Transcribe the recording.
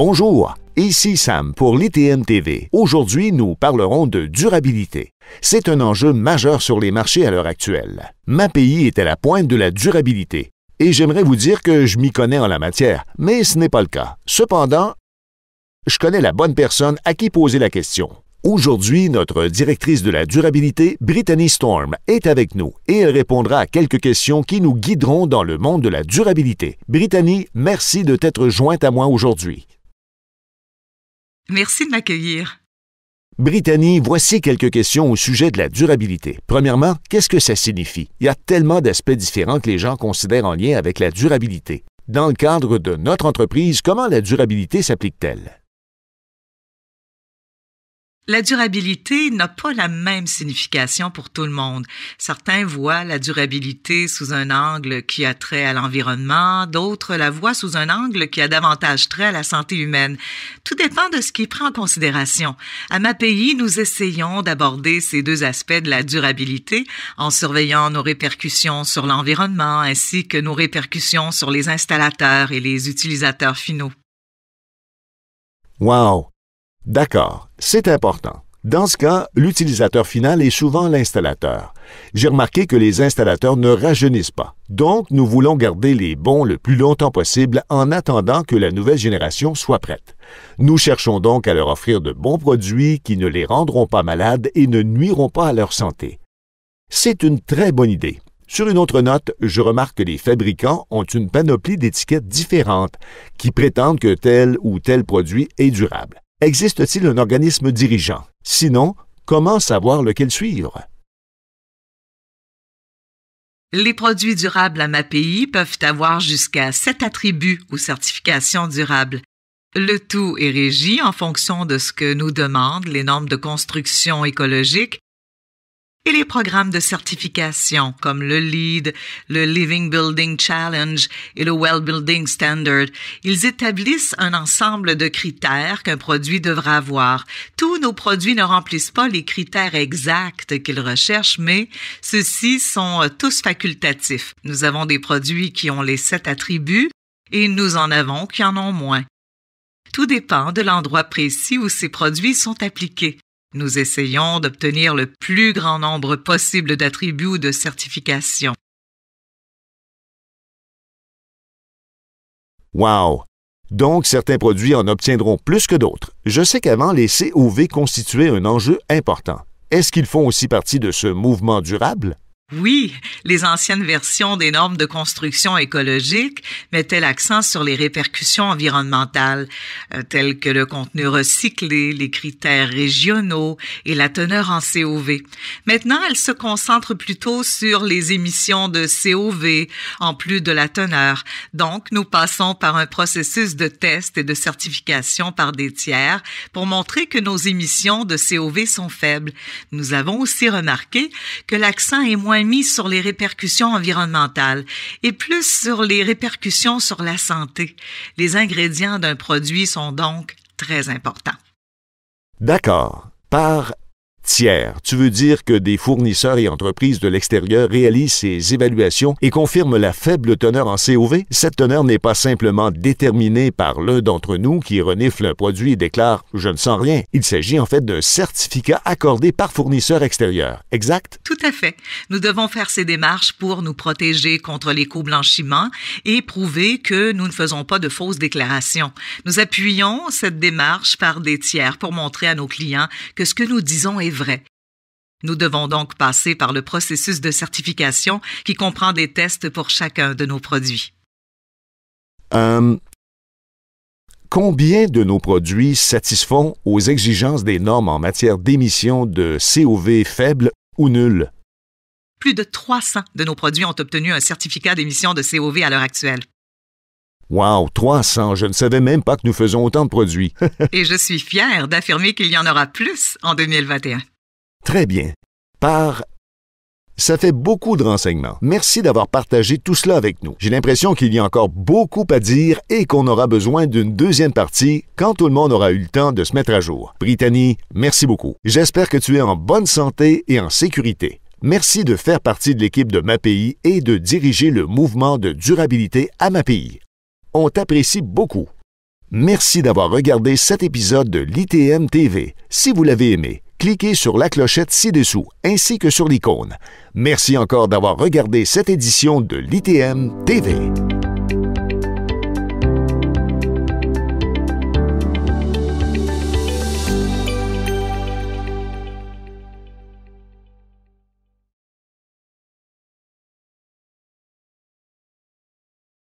Bonjour, ici Sam pour l'ITM TV. Aujourd'hui, nous parlerons de durabilité. C'est un enjeu majeur sur les marchés à l'heure actuelle. MAPI est à la pointe de la durabilité. Et j'aimerais vous dire que je m'y connais en la matière, mais ce n'est pas le cas. Cependant, je connais la bonne personne à qui poser la question. Aujourd'hui, notre directrice de la durabilité, Brittany Storm, est avec nous et elle répondra à quelques questions qui nous guideront dans le monde de la durabilité. Brittany, merci de t'être jointe à moi aujourd'hui. Merci de m'accueillir. Brittany, voici quelques questions au sujet de la durabilité. Premièrement, qu'est-ce que ça signifie? Il y a tellement d'aspects différents que les gens considèrent en lien avec la durabilité. Dans le cadre de notre entreprise, comment la durabilité s'applique-t-elle? La durabilité n'a pas la même signification pour tout le monde. Certains voient la durabilité sous un angle qui a trait à l'environnement, d'autres la voient sous un angle qui a davantage trait à la santé humaine. Tout dépend de ce qui est pris en considération. À MAPI, nous essayons d'aborder ces deux aspects de la durabilité en surveillant nos répercussions sur l'environnement ainsi que nos répercussions sur les installateurs et les utilisateurs finaux. Wow! D'accord, c'est important. Dans ce cas, l'utilisateur final est souvent l'installateur. J'ai remarqué que les installateurs ne rajeunissent pas. Donc, nous voulons garder les bons le plus longtemps possible en attendant que la nouvelle génération soit prête. Nous cherchons donc à leur offrir de bons produits qui ne les rendront pas malades et ne nuiront pas à leur santé. C'est une très bonne idée. Sur une autre note, je remarque que les fabricants ont une panoplie d'étiquettes différentes qui prétendent que tel ou tel produit est durable. Existe-t-il un organisme dirigeant? Sinon, comment savoir lequel suivre? Les produits durables à MAPI peuvent avoir jusqu'à 7 attributs ou certifications durables. Le tout est régi en fonction de ce que nous demandent les normes de construction écologique et les programmes de certification comme le LEED, le Living Building Challenge et le Well Building Standard. Ils établissent un ensemble de critères qu'un produit devra avoir. Tous nos produits ne remplissent pas les critères exacts qu'ils recherchent, mais ceux-ci sont tous facultatifs. Nous avons des produits qui ont les 7 attributs et nous en avons qui en ont moins. Tout dépend de l'endroit précis où ces produits sont appliqués. Nous essayons d'obtenir le plus grand nombre possible d'attributs ou de certifications. Wow! Donc, certains produits en obtiendront plus que d'autres. Je sais qu'avant, les COV constituaient un enjeu important. Est-ce qu'ils font aussi partie de ce mouvement durable? Oui, les anciennes versions des normes de construction écologique mettaient l'accent sur les répercussions environnementales, telles que le contenu recyclé, les critères régionaux et la teneur en COV. Maintenant, elles se concentrent plutôt sur les émissions de COV, en plus de la teneur. Donc, nous passons par un processus de test et de certification par des tiers pour montrer que nos émissions de COV sont faibles. Nous avons aussi remarqué que l'accent est moins mis sur les répercussions environnementales et plus sur les répercussions sur la santé. Les ingrédients d'un produit sont donc très importants. D'accord. Par tiers, tu veux dire que des fournisseurs et entreprises de l'extérieur réalisent ces évaluations et confirment la faible teneur en COV? Cette teneur n'est pas simplement déterminée par l'un d'entre nous qui renifle un produit et déclare « je ne sens rien ». Il s'agit en fait d'un certificat accordé par fournisseur extérieur, exact? Tout à fait. Nous devons faire ces démarches pour nous protéger contre l'éco-blanchiment et prouver que nous ne faisons pas de fausses déclarations. Nous appuyons cette démarche par des tiers pour montrer à nos clients que ce que nous disons est vrai. Nous devons donc passer par le processus de certification qui comprend des tests pour chacun de nos produits. Combien de nos produits satisfont aux exigences des normes en matière d'émissions de COV faibles ou nulles? Plus de 300 de nos produits ont obtenu un certificat d'émission de COV à l'heure actuelle. Wow, 300! Je ne savais même pas que nous faisons autant de produits. Et je suis fière d'affirmer qu'il y en aura plus en 2021. Très bien. Ça fait beaucoup de renseignements. Merci d'avoir partagé tout cela avec nous. J'ai l'impression qu'il y a encore beaucoup à dire et qu'on aura besoin d'une deuxième partie quand tout le monde aura eu le temps de se mettre à jour. Brittany, merci beaucoup. J'espère que tu es en bonne santé et en sécurité. Merci de faire partie de l'équipe de MAPI et de diriger le mouvement de durabilité à MAPI. On t'apprécie beaucoup. Merci d'avoir regardé cet épisode de l'ITM TV. Si vous l'avez aimé, cliquez sur la clochette ci-dessous ainsi que sur l'icône. Merci encore d'avoir regardé cette édition de l'ITM TV.